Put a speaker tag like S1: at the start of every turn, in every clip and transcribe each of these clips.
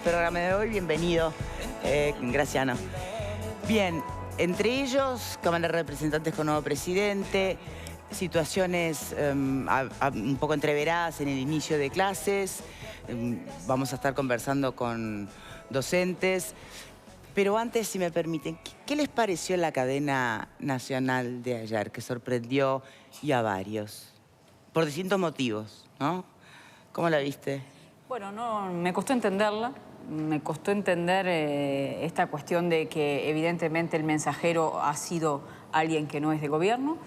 S1: Programa de hoy, bienvenido, Graciano. Bien, entre ellos, Cámara de Representantes con nuevo presidente, situaciones un poco entreveradas en el inicio de clases, vamos a estar conversando con docentes, pero antes, si me permiten, ¿qué les pareció la cadena nacional de ayer, que sorprendió y a varios? Por distintos motivos, ¿no? ¿Cómo la viste?
S2: Bueno, no, me costó entenderla. Me costó entender esta cuestión de que evidentemente el mensajero ha sido alguien que no es de gobierno.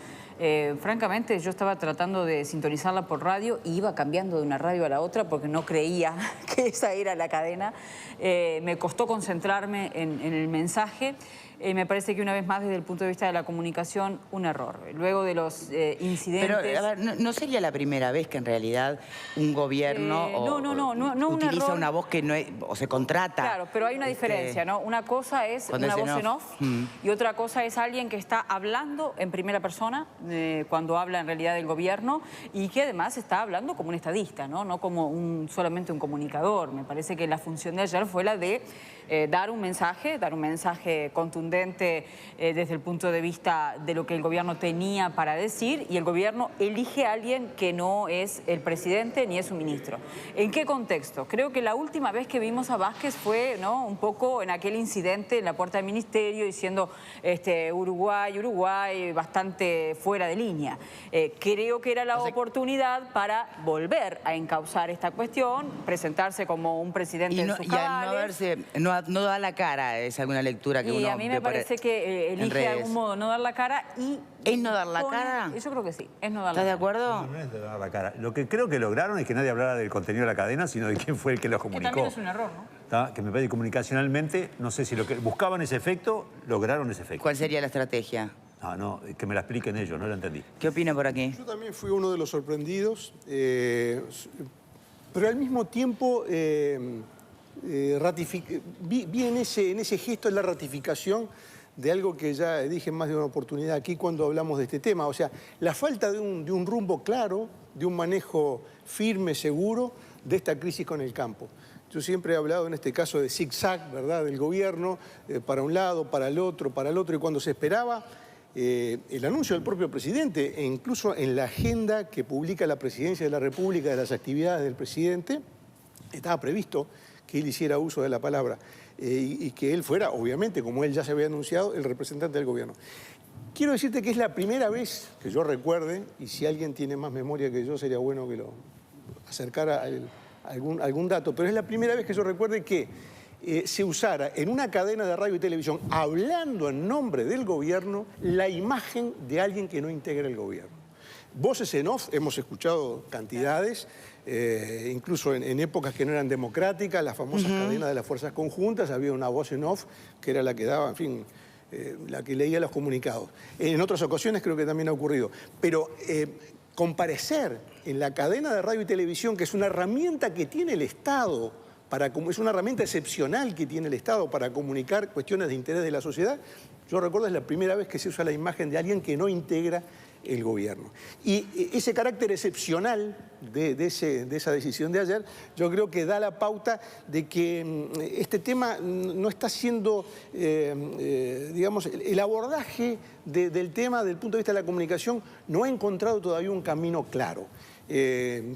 S2: Francamente, yo estaba tratando de sintonizarla por radio y iba cambiando de una radio a la otra porque no creía que esa era la cadena. Me costó concentrarme en el mensaje. Me parece que una vez más, desde el punto de vista de la comunicación, un error. Luego de los incidentes...
S1: Pero, a ver, ¿no sería la primera vez que en realidad un gobierno
S2: no
S1: utiliza una voz que no es, o se contrata?
S2: Claro, pero hay una diferencia, ¿no? Una cosa es una voz en off y otra cosa es alguien que está hablando en primera persona cuando habla en realidad del gobierno y que además está hablando como un estadista, ¿no? No como solamente un comunicador. Me parece que la función de ayer fue la de dar un mensaje contundente desde el punto de vista de lo que el gobierno tenía para decir, y el gobierno elige a alguien que no es el presidente ni es un ministro. ¿En qué contexto? Creo que la última vez que vimos a Vázquez fue, ¿no?, un poco en aquel incidente en la puerta del ministerio diciendo Uruguay, bastante fuera de línea. Creo que era la oportunidad para volver a encauzar esta cuestión, presentarse como un presidente en sus cabales.
S1: No da la cara, es alguna lectura que uno...
S2: A mí me parece que elige de algún modo no dar la cara y...
S1: ¿Es no dar la cara?
S2: Yo creo que sí, es no dar la cara.
S1: ¿Estás de acuerdo?
S3: No es de dar la cara. Lo que creo que lograron es que nadie hablara del contenido de la cadena, sino de quién fue el que los comunicó.
S2: Que también es un error, ¿no?
S3: Que me parece que comunicacionalmente, no sé si lo que buscaban ese efecto, lograron ese efecto.
S1: ¿Cuál sería la estrategia?
S3: No, que me la expliquen ellos, no la entendí.
S1: ¿Qué opina por aquí?
S4: Yo también fui uno de los sorprendidos, pero al mismo tiempo vi en ese gesto la ratificación de algo que ya dije en más de una oportunidad aquí cuando hablamos de este tema. O sea, la falta de un rumbo claro, de un manejo firme, seguro de esta crisis con el campo. Yo siempre he hablado en este caso de zigzag, ¿verdad?, del gobierno, para un lado, para el otro, y cuando se esperaba el anuncio del propio presidente, e incluso en la agenda que publica la Presidencia de la República de las actividades del presidente, estaba previsto que él hiciera uso de la palabra y que él fuera, obviamente, como él ya se había anunciado, el representante del gobierno. Quiero decirte que es la primera vez que yo recuerde, y si alguien tiene más memoria que yo, sería bueno que lo acercara algún dato, pero es la primera vez que yo recuerde que se usara en una cadena de radio y televisión, hablando en nombre del gobierno, la imagen de alguien que no integra el gobierno. Voces en off, hemos escuchado cantidades, incluso en épocas que no eran democráticas, las famosas cadenas de las fuerzas conjuntas, había una voz en off que era la que daba, en fin, la que leía los comunicados. En otras ocasiones creo que también ha ocurrido. Pero comparecer en la cadena de radio y televisión, que es una herramienta que tiene el Estado, es una herramienta excepcional que tiene el Estado para comunicar cuestiones de interés de la sociedad, yo recuerdo es la primera vez que se usa la imagen de alguien que no integra el gobierno. Y ese carácter excepcional de esa decisión de ayer, yo creo que da la pauta de que este tema no está siendo, digamos, el abordaje del tema desde el punto de vista de la comunicación no ha encontrado todavía un camino claro.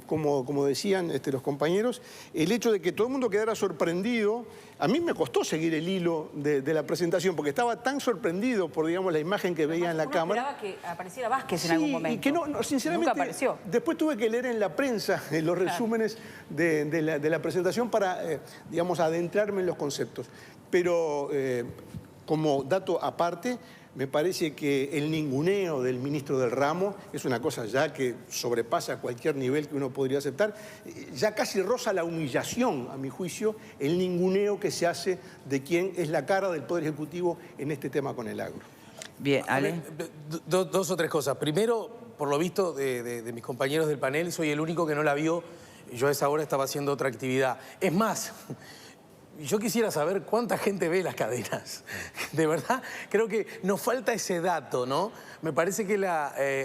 S4: Como decían los compañeros, el hecho de que todo el mundo quedara sorprendido, a mí me costó seguir el hilo de la presentación, porque estaba tan sorprendido por, digamos, la imagen que veía en la cámara.
S2: Esperaba que apareciera Vázquez en algún momento.
S4: Y que sinceramente,
S2: nunca apareció.
S4: Después tuve que leer en la prensa los resúmenes de la presentación para, digamos, adentrarme en los conceptos. Pero como dato aparte, me parece que el ninguneo del ministro del ramo es una cosa ya que sobrepasa cualquier nivel que uno podría aceptar. Ya casi roza la humillación, a mi juicio, el ninguneo que se hace de quien es la cara del Poder Ejecutivo en este tema con el agro.
S1: Bien, Ale.
S5: Dos o tres cosas. Primero, por lo visto de mis compañeros del panel, soy el único que no la vio. Yo a esa hora estaba haciendo otra actividad. Es más... Yo quisiera saber cuánta gente ve las cadenas. De verdad, creo que nos falta ese dato, ¿no? Me parece que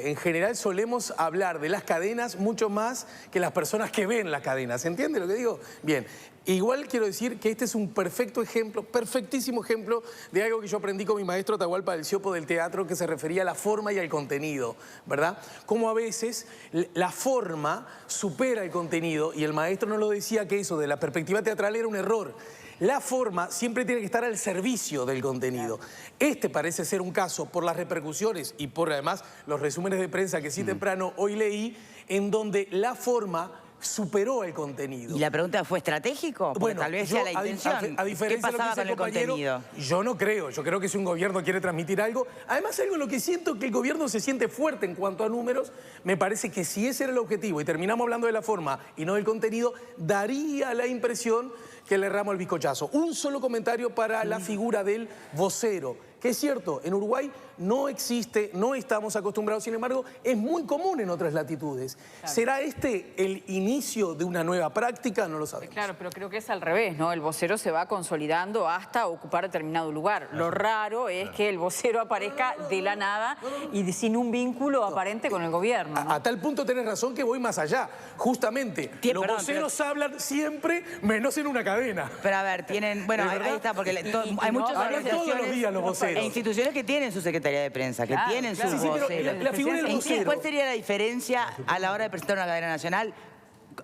S5: en general solemos hablar de las cadenas mucho más que las personas que ven las cadenas. ¿Se entiende lo que digo? Bien. Igual quiero decir que este es un perfecto ejemplo, perfectísimo ejemplo de algo que yo aprendí con mi maestro Atahualpa del Siopo del teatro, que se refería a la forma y al contenido, ¿verdad? Como a veces la forma supera el contenido, y el maestro nos lo decía, que eso de la perspectiva teatral era un error. La forma siempre tiene que estar al servicio del contenido. Este parece ser un caso, por las repercusiones y por además los resúmenes de prensa que sí temprano hoy leí, en donde la forma superó el contenido.
S1: ¿Y la pregunta fue estratégico? Porque bueno, tal vez sea la intención.
S5: A diferencia
S1: ¿Qué pasaba con el contenido?
S5: Yo no creo. Yo creo que si un gobierno quiere transmitir algo, además algo en lo que siento que el gobierno se siente fuerte en cuanto a números, me parece que si ese era el objetivo y terminamos hablando de la forma y no del contenido, daría la impresión que le erramos el bizcochazo. Un solo comentario para la figura del vocero, que es cierto, en Uruguay no existe, no estamos acostumbrados, sin embargo, es muy común en otras latitudes. Claro. ¿Será este el inicio de una nueva práctica? No lo sabemos.
S2: Claro, pero creo que es al revés, ¿no? El vocero se va consolidando hasta ocupar determinado lugar. Lo raro es que el vocero aparezca de la nada y sin un vínculo aparente con el gobierno, ¿no?
S5: A tal punto tenés razón que voy más allá. Justamente, los voceros hablan siempre, menos en una cadena.
S1: Pero a ver, tienen... Bueno, ahí está, porque hay muchas organizaciones...
S5: Todos los días los voceros.
S1: E instituciones que tienen su secretaría de prensa, que tienen sus voceros.
S5: La figura del vocero.
S1: ¿Cuál sería la diferencia a la hora de presentar una cadena nacional?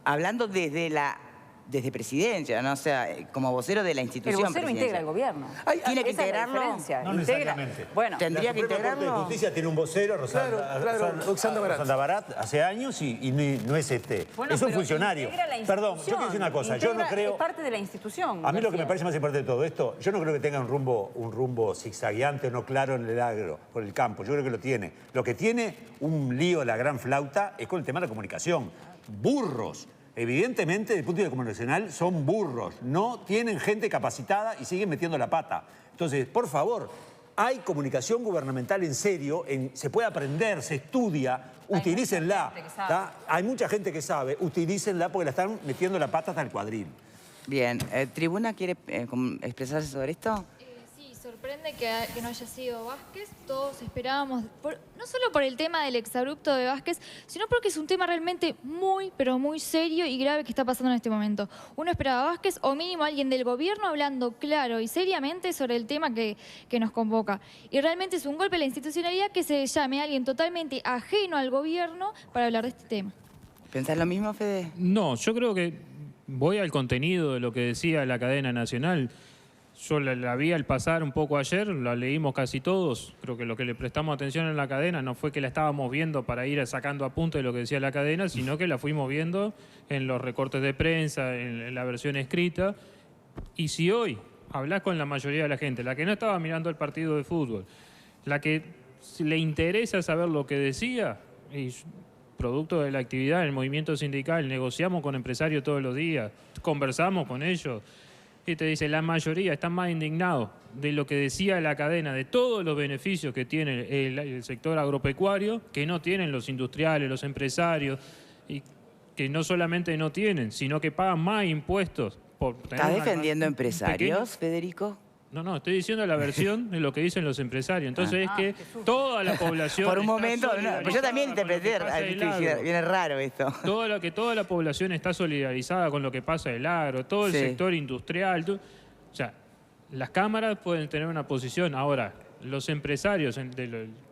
S1: Hablando desde presidencia, ¿no? O sea, como vocero de la institución.
S2: El vocero integra el gobierno.
S1: ¿Tiene que integrarlo?
S3: No necesariamente.
S1: Bueno, ¿tendría que integrarlo?
S3: La Corte de Justicia tiene un vocero, Roxana Barat, hace años y no es
S2: bueno,
S3: es un funcionario. Perdón, yo quiero decir una cosa. Yo no creo...
S2: Es parte de la institución.
S3: A mí lo que me parece más importante de todo esto, yo no creo que tenga un rumbo zigzagueante o no claro en el agro, por el campo. Yo creo que lo tiene. Lo que tiene un lío, la gran flauta, es con el tema de la comunicación. Burros. Evidentemente, desde el punto de vista comunicacional, son burros. No tienen gente capacitada y siguen metiendo la pata. Entonces, por favor, hay comunicación gubernamental en serio, se puede aprender, se estudia, utilícenla. Hay mucha gente que sabe, utilícenla porque la están metiendo la pata hasta el cuadril.
S1: Bien, ¿Tribuna quiere expresarse sobre esto?
S6: Sorprende que no haya sido Vázquez. Todos esperábamos, no solo por el tema del exabrupto de Vázquez, sino porque es un tema realmente muy, pero muy serio y grave que está pasando en este momento. Uno esperaba a Vázquez o mínimo alguien del gobierno hablando claro y seriamente sobre el tema que nos convoca. Y realmente es un golpe a la institucionalidad que se llame a alguien totalmente ajeno al gobierno para hablar de este tema.
S1: ¿Pensás lo mismo, Fede?
S7: No, yo creo que voy al contenido de lo que decía la cadena nacional. Yo la vi al pasar un poco ayer, la leímos casi todos. Creo que lo que le prestamos atención en la cadena no fue que la estábamos viendo para ir sacando apuntes de lo que decía la cadena, sino que la fuimos viendo en los recortes de prensa, en la versión escrita. Y si hoy hablás con la mayoría de la gente, la que no estaba mirando el partido de fútbol, la que le interesa saber lo que decía, y producto de la actividad en el movimiento sindical, negociamos con empresarios todos los días, conversamos con ellos, y te dice, la mayoría están más indignados de lo que decía la cadena, de todos los beneficios que tiene el sector agropecuario, que no tienen los industriales, los empresarios, y que no solamente no tienen, sino que pagan más impuestos.
S1: ¿Estás defendiendo empresarios, Federico?
S7: No, estoy diciendo la versión de lo que dicen los empresarios. Entonces es que toda la población...
S1: Por un momento, pues yo también interpreté, viene raro esto.
S7: Toda la población está solidarizada con lo que pasa del agro, todo el sector industrial. O sea, las cámaras pueden tener una posición. Ahora, los empresarios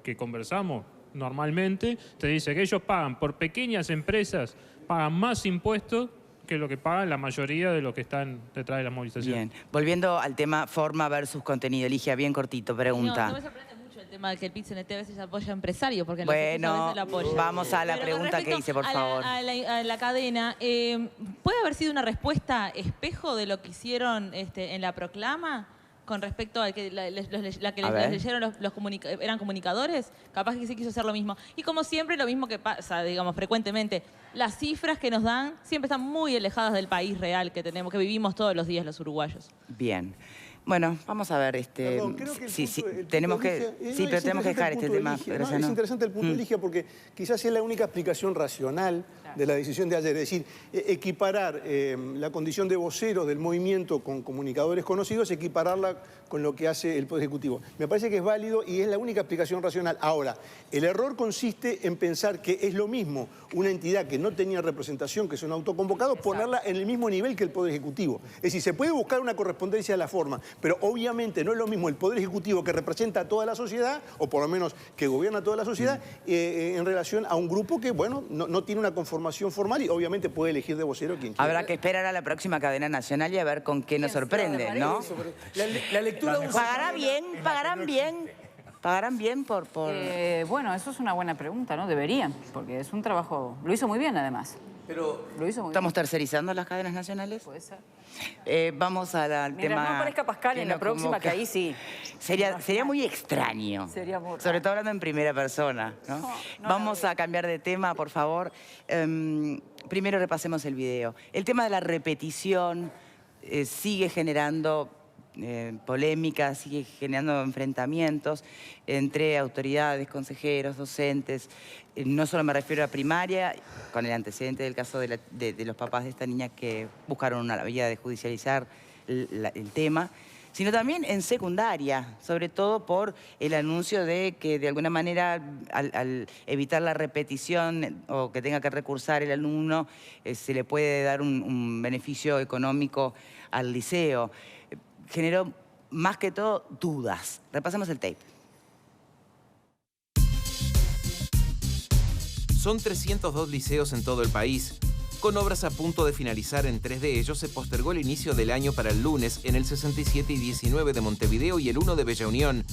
S7: que conversamos normalmente, te dicen que ellos pagan por pequeñas empresas, pagan más impuestos que lo que pagan la mayoría de los que están detrás de la movilización.
S1: Bien, volviendo al tema forma versus contenido. Ligia, bien cortito, pregunta.
S8: No me sorprende mucho el tema de que el PIT-CNT a veces apoya a empresario, porque
S1: bueno,
S8: a veces lo apoya.
S1: Vamos a la pregunta que hice, por favor.
S8: A la cadena, ¿puede haber sido una respuesta espejo de lo que hicieron en la proclama? Con respecto a que les leyeron eran comunicadores, capaz que sí quiso hacer lo mismo. Y como siempre, lo mismo que pasa, digamos, frecuentemente, las cifras que nos dan siempre están muy alejadas del país real que tenemos, que vivimos todos los días los uruguayos.
S1: Bien. Bueno, vamos a ver,
S4: Perdón, creo que
S1: tenemos que dejar este tema.
S4: Es interesante el punto de Ligia porque quizás es la única explicación racional de la decisión de ayer. Es decir, equiparar la condición de vocero del movimiento con comunicadores conocidos, equipararla con lo que hace el Poder Ejecutivo. Me parece que es válido y es la única explicación racional. Ahora, el error consiste en pensar que es lo mismo una entidad que no no tenían representación, que son autoconvocados, ponerla en el mismo nivel que el Poder Ejecutivo. Es decir, se puede buscar una correspondencia de la forma, pero obviamente no es lo mismo el Poder Ejecutivo que representa a toda la sociedad, o por lo menos que gobierna a toda la sociedad, en relación a un grupo que, bueno, no tiene una conformación formal y obviamente puede elegir de vocero quien quiera.
S1: Habrá que esperar a la próxima cadena nacional y a ver con qué nos sorprende, ¿no?
S5: La lectura de un...
S1: ¿Pagarán bien por...?
S2: Bueno, eso es una buena pregunta, ¿no? Deberían, porque es un trabajo... Lo hizo muy bien, además.
S5: Pero
S2: lo hizo muy
S1: ¿Estamos
S2: bien.
S1: tercerizando las cadenas nacionales?
S2: Puede ser.
S1: Vamos al tema...
S2: no aparezca Pascal en la próxima,
S1: convoca.
S2: Que ahí sí.
S1: Sería muy extraño.
S2: Sería muy
S1: sobre todo hablando en primera persona, ¿no? Vamos a cambiar de tema, por favor. Primero repasemos el video. El tema de la repetición sigue generando polémicas, sigue generando enfrentamientos entre autoridades, consejeros, docentes. No solo me refiero a primaria, con el antecedente del caso de los papás de esta niña que buscaron una vía de judicializar el tema, sino también en secundaria, sobre todo por el anuncio de que de alguna manera al evitar la repetición o que tenga que recursar el alumno, se le puede dar un beneficio económico al liceo. Generó más que todo dudas. Repasemos el tape.
S9: Son 302 liceos en todo el país. Con obras a punto de finalizar en 3 de ellos, se postergó el inicio del año para el lunes en el 67 y 19 de Montevideo y el 1 de Bella Unión.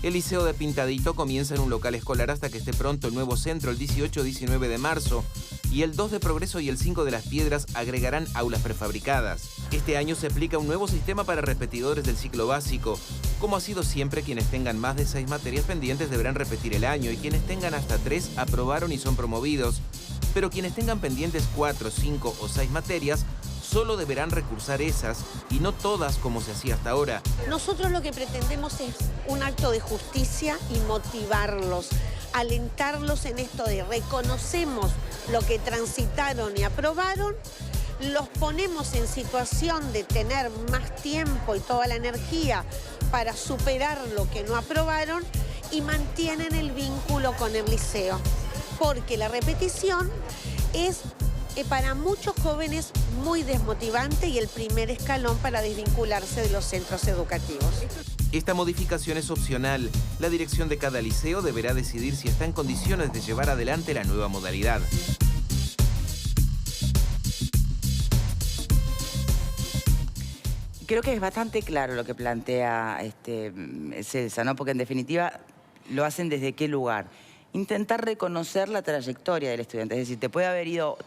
S9: El liceo de Pintadito comienza en un local escolar hasta que esté pronto el nuevo centro el 18-19 de marzo. Y el 2 de Progreso y el 5 de Las Piedras agregarán aulas prefabricadas. Este año se aplica un nuevo sistema para repetidores del ciclo básico. Como ha sido siempre, quienes tengan más de 6 materias pendientes deberán repetir el año y quienes tengan hasta 3 aprobaron y son promovidos. Pero quienes tengan pendientes 4, 5 o 6 materias solo deberán recursar esas y no todas como se hacía hasta ahora.
S10: Nosotros lo que pretendemos es un acto de justicia y motivarlos, alentarlos en esto de reconocemos lo que transitaron y aprobaron, los ponemos en situación de tener más tiempo y toda la energía para superar lo que no aprobaron y mantienen el vínculo con el liceo. Porque la repetición es para muchos jóvenes muy desmotivante y el primer escalón para desvincularse de los centros educativos.
S9: Esta modificación es opcional. La dirección de cada liceo deberá decidir si está en condiciones de llevar adelante la nueva modalidad.
S1: Creo que es bastante claro lo que plantea Celsa, ¿no? Porque en definitiva lo hacen desde qué lugar. Intentar reconocer la trayectoria del estudiante. Es decir, te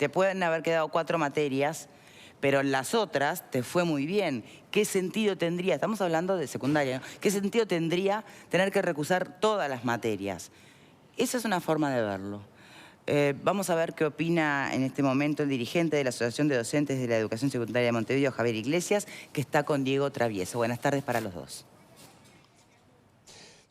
S1: pueden haber quedado 4 materias, pero en las otras te fue muy bien. ¿Qué sentido tendría? Estamos hablando de secundaria, ¿no? ¿Qué sentido tendría tener que recursar todas las materias? Esa es una forma de verlo. Vamos a ver qué opina en este momento el dirigente de la Asociación de Docentes de la Educación Secundaria de Montevideo, Javier Iglesias, que está con Diego Travieso. Buenas tardes para los dos.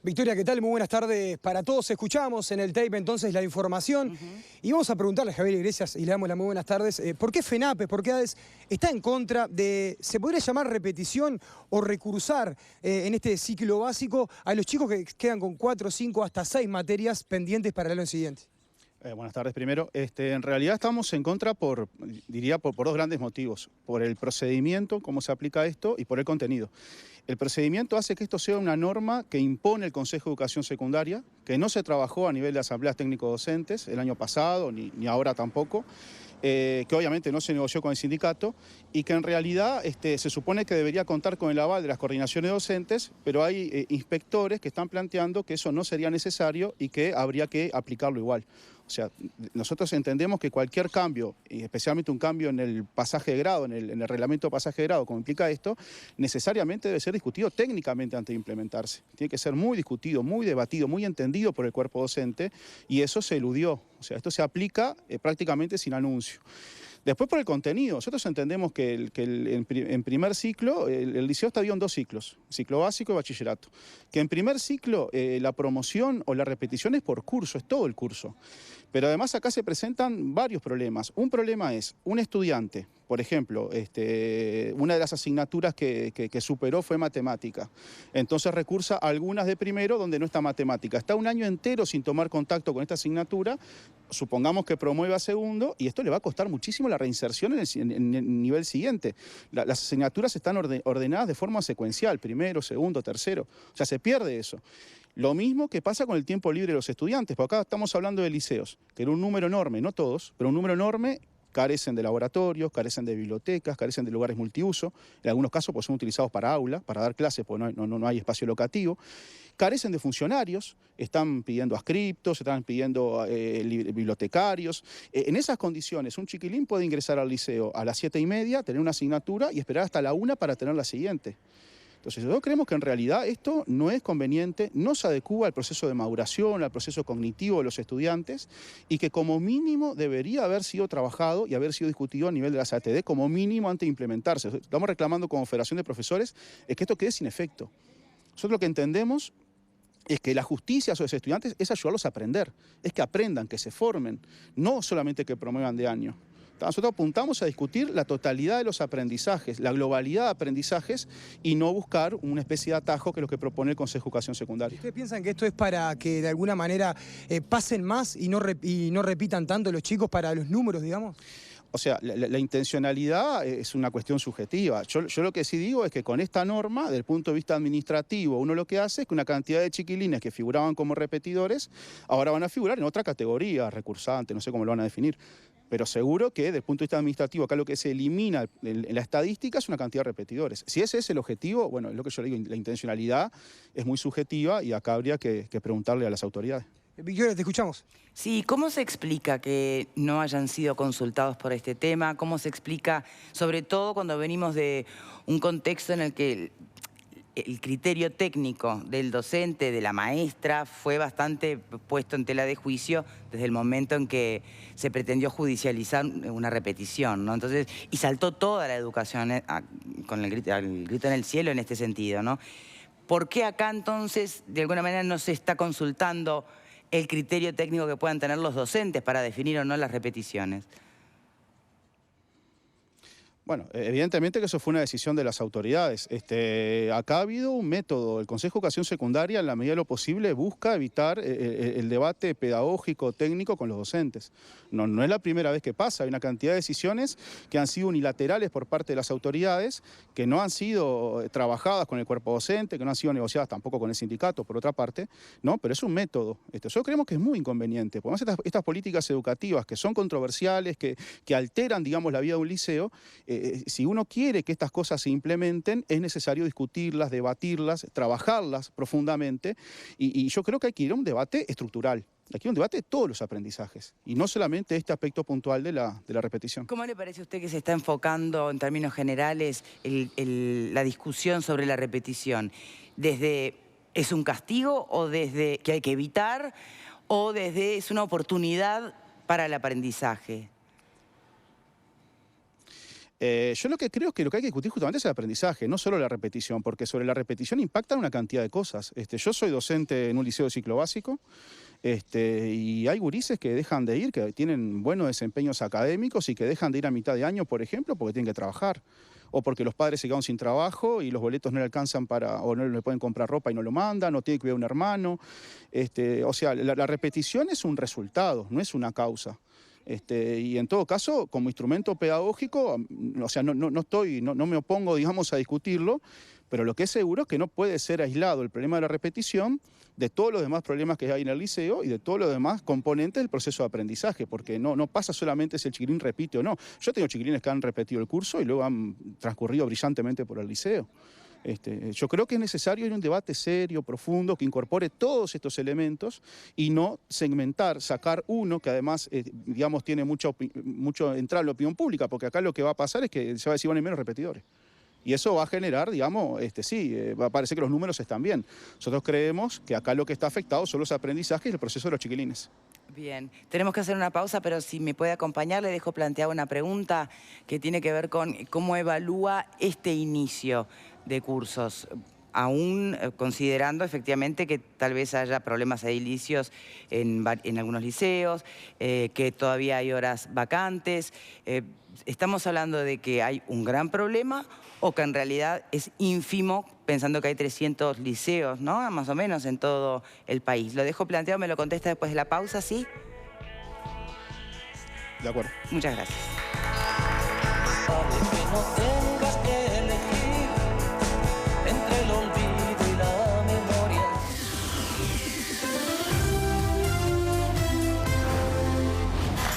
S11: Victoria, ¿qué tal? Muy buenas tardes para todos. Escuchamos en el tape entonces la información y vamos a preguntarle a Javier Iglesias y le damos las muy buenas tardes. ¿Por qué FENAPES, por qué ADES está en contra de, se podría llamar repetición o recursar en este ciclo básico a los chicos que quedan con 4, 5, hasta 6 materias pendientes para el año siguiente?
S12: Buenas tardes primero. En realidad estamos en contra diría por 2 grandes motivos. Por el procedimiento, cómo se aplica esto, y por el contenido. El procedimiento hace que esto sea una norma que impone el Consejo de Educación Secundaria, que no se trabajó a nivel de asambleas técnico-docentes el año pasado, ni ahora tampoco, que obviamente no se negoció con el sindicato y que en realidad se supone que debería contar con el aval de las coordinaciones docentes, pero hay inspectores que están planteando que eso no sería necesario y que habría que aplicarlo igual. O sea, nosotros entendemos que cualquier cambio, y especialmente un cambio en el pasaje de grado, en el reglamento de pasaje de grado, como implica esto, necesariamente debe ser discutido técnicamente antes de implementarse. Tiene que ser muy discutido, muy debatido, muy entendido por el cuerpo docente, y eso se eludió. O sea, esto se aplica prácticamente sin anuncio. Después por el contenido, nosotros entendemos que en primer ciclo, el liceo está dividido en 2 ciclos, ciclo básico y bachillerato. Que en primer ciclo la promoción o la repetición es por curso, es todo el curso. Pero además acá se presentan varios problemas. Un problema es un estudiante, por ejemplo, una de las asignaturas que superó fue matemática. Entonces recursa a algunas de primero donde no está matemática. Está un año entero sin tomar contacto con esta asignatura, supongamos que promueva segundo, y esto le va a costar muchísimo la reinserción en el nivel siguiente. Las asignaturas están ordenadas de forma secuencial, primero, segundo, tercero. O sea, se pierde eso. Lo mismo que pasa con el tiempo libre de los estudiantes, porque acá estamos hablando de liceos, que era un número enorme, no todos, pero un número enorme, carecen de laboratorios, carecen de bibliotecas, carecen de lugares multiuso, en algunos casos pues, son utilizados para aula, para dar clases, porque no hay espacio locativo, carecen de funcionarios, están pidiendo adscriptos, están pidiendo bibliotecarios. En esas condiciones, un chiquilín puede ingresar al liceo a las 7:30, tener una asignatura y esperar hasta la 1 para tener la siguiente. Entonces, nosotros creemos que en realidad esto no es conveniente, no se adecúa al proceso de maduración, al proceso cognitivo de los estudiantes y que como mínimo debería haber sido trabajado y haber sido discutido a nivel de la SATD como mínimo antes de implementarse. Estamos reclamando como Federación de Profesores es que esto quede sin efecto. Nosotros lo que entendemos es que la justicia a esos estudiantes es ayudarlos a aprender, es que aprendan, que se formen, no solamente que promuevan de año. Nosotros apuntamos a discutir la totalidad de los aprendizajes, la globalidad de aprendizajes y no buscar una especie de atajo que es lo que propone el Consejo de Educación Secundaria.
S11: ¿Ustedes piensan que esto es para que de alguna manera pasen más y no repitan tanto los chicos para los números, digamos?
S12: O sea, la intencionalidad es una cuestión subjetiva. Yo lo que sí digo es que con esta norma, desde el punto de vista administrativo, uno lo que hace es que una cantidad de chiquilines que figuraban como repetidores, ahora van a figurar en otra categoría, recursante, no sé cómo lo van a definir. Pero seguro que desde el punto de vista administrativo, acá lo que se elimina en la estadística es una cantidad de repetidores. Si ese es el objetivo, bueno, es lo que yo digo, la intencionalidad es muy subjetiva y acá habría que preguntarle a las autoridades.
S11: Victoria, te escuchamos.
S1: Sí, ¿cómo se explica que no hayan sido consultados por este tema? ¿Cómo se explica, sobre todo cuando venimos de un contexto en el que el criterio técnico del docente, de la maestra, fue bastante puesto en tela de juicio desde el momento en que se pretendió judicializar una repetición, ¿no? Entonces, y saltó toda la educación con el grito en el cielo en este sentido, ¿no? ¿Por qué acá entonces, de alguna manera, no se está consultando el criterio técnico que puedan tener los docentes para definir o no las repeticiones?
S12: Bueno, evidentemente que eso fue una decisión de las autoridades. Acá ha habido un método. El Consejo de Educación Secundaria, en la medida de lo posible, busca evitar el debate pedagógico, técnico con los docentes. No es la primera vez que pasa. Hay una cantidad de decisiones que han sido unilaterales por parte de las autoridades, que no han sido trabajadas con el cuerpo docente, que no han sido negociadas tampoco con el sindicato, por otra parte, ¿no? Pero es un método. Nosotros creemos que es muy inconveniente. Porque además estas políticas educativas que son controversiales, que alteran, digamos, la vida de un liceo, si uno quiere que estas cosas se implementen, es necesario discutirlas, debatirlas, trabajarlas profundamente, y yo creo que hay que ir a un debate estructural. Aquí hay un debate de todos los aprendizajes, y no solamente este aspecto puntual de la repetición.
S1: ¿Cómo le parece a usted que se está enfocando, en términos generales, la discusión sobre la repetición? ¿Desde es un castigo o desde que hay que evitar, o desde es una oportunidad para el aprendizaje?
S12: Yo lo que creo es que lo que hay que discutir justamente es el aprendizaje, no solo la repetición, porque sobre la repetición impactan una cantidad de cosas. Yo soy docente en un liceo de ciclo básico, y hay gurises que dejan de ir, que tienen buenos desempeños académicos y que dejan de ir a mitad de año, por ejemplo, porque tienen que trabajar. O porque los padres se quedan sin trabajo y los boletos no le alcanzan o no le pueden comprar ropa y no lo mandan, o tiene que cuidar a un hermano. O sea, la repetición es un resultado, no es una causa. Y en todo caso, como instrumento pedagógico, o sea, no me opongo, digamos, a discutirlo, pero lo que es seguro es que no puede ser aislado el problema de la repetición de todos los demás problemas que hay en el liceo y de todos los demás componentes del proceso de aprendizaje, porque no pasa solamente si el chiquilín repite o no. Yo tengo chiquilines que han repetido el curso y luego han transcurrido brillantemente por el liceo. Yo creo que es necesario ir a un debate serio, profundo, que incorpore todos estos elementos y no segmentar, sacar uno que además, digamos, tiene mucho entrada en la opinión pública, porque acá lo que va a pasar es que se va a decir van a ir menos repetidores. Y eso va a generar, digamos, va a parecer que los números están bien. Nosotros creemos que acá lo que está afectado son los aprendizajes y el proceso de los chiquilines.
S1: Bien, tenemos que hacer una pausa, pero si me puede acompañar, le dejo planteada una pregunta que tiene que ver con cómo evalúa este inicio de cursos. aún considerando efectivamente que tal vez haya problemas edilicios en algunos liceos, que todavía hay horas vacantes. ¿Estamos hablando de que hay un gran problema o que en realidad es ínfimo, pensando que hay 300 liceos, ¿no? Más o menos en todo el país? Lo dejo planteado, me lo contesta después de la pausa, ¿sí?
S12: De acuerdo.
S1: Muchas gracias.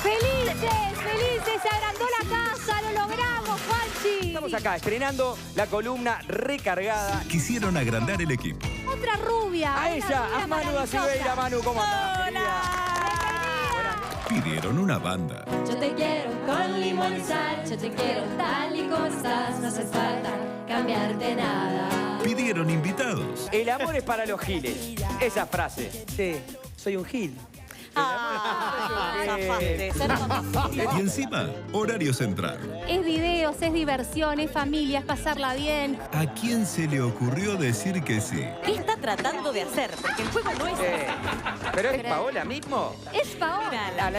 S13: ¡Felices! Se agrandó la casa, lo logramos, Juanchi.
S14: Estamos acá estrenando la columna recargada.
S15: Quisieron agrandar el equipo.
S13: Otra rubia.
S14: A ella, a Manu da Silveira. Manu, ¿cómo andás, querida?
S15: Pidieron una banda.
S16: Yo te quiero con limón y sal, yo te quiero tal y como estás, no hace falta cambiarte nada.
S15: Pidieron invitados.
S14: El amor es para los giles. Esa frase.
S17: Sí, soy un gil.
S15: Y encima, horario central.
S13: Es videos, es diversión, es familia, es pasarla bien.
S15: ¿A quién se le ocurrió decir que sí?
S8: ¿Qué está tratando de hacer? Porque el juego no es...
S14: ¿Pero es Paola mismo?
S13: Es Paola.